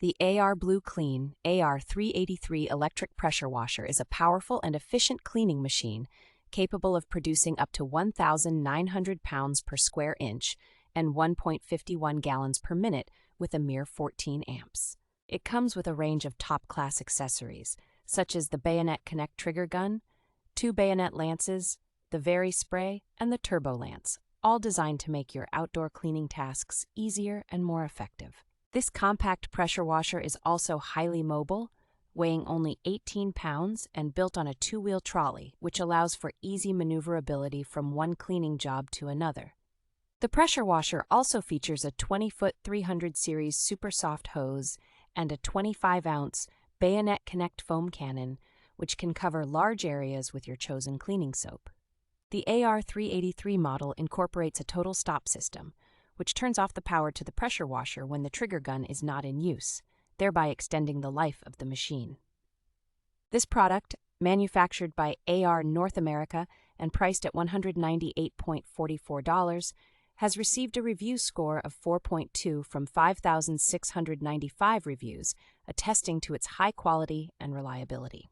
The AR Blue Clean AR383 electric pressure washer is a powerful and efficient cleaning machine capable of producing up to 1,900 pounds per square inch and 1.51 gallons per minute with a mere 14 amps. It comes with a range of top-class accessories, such as the Bayonet Connect trigger gun, 2 bayonet lances, the vari-spray, and the turbo lance, all designed to make your outdoor cleaning tasks easier and more effective. This compact pressure washer is also highly mobile, weighing only 18 pounds and built on a 2-wheel trolley, which allows for easy maneuverability from one cleaning job to another. The pressure washer also features a 20-foot 300 series super soft hose and a 25-ounce Bayonet Connect foam cannon, which can cover large areas with your chosen cleaning soap. The AR383 model incorporates a total stop system, which turns off the power to the pressure washer when the trigger gun is not in use, thereby extending the life of the machine. This product, manufactured by AR North America and priced at $198.44, has received a review score of 4.2 from 5,695 reviews, attesting to its high quality and reliability.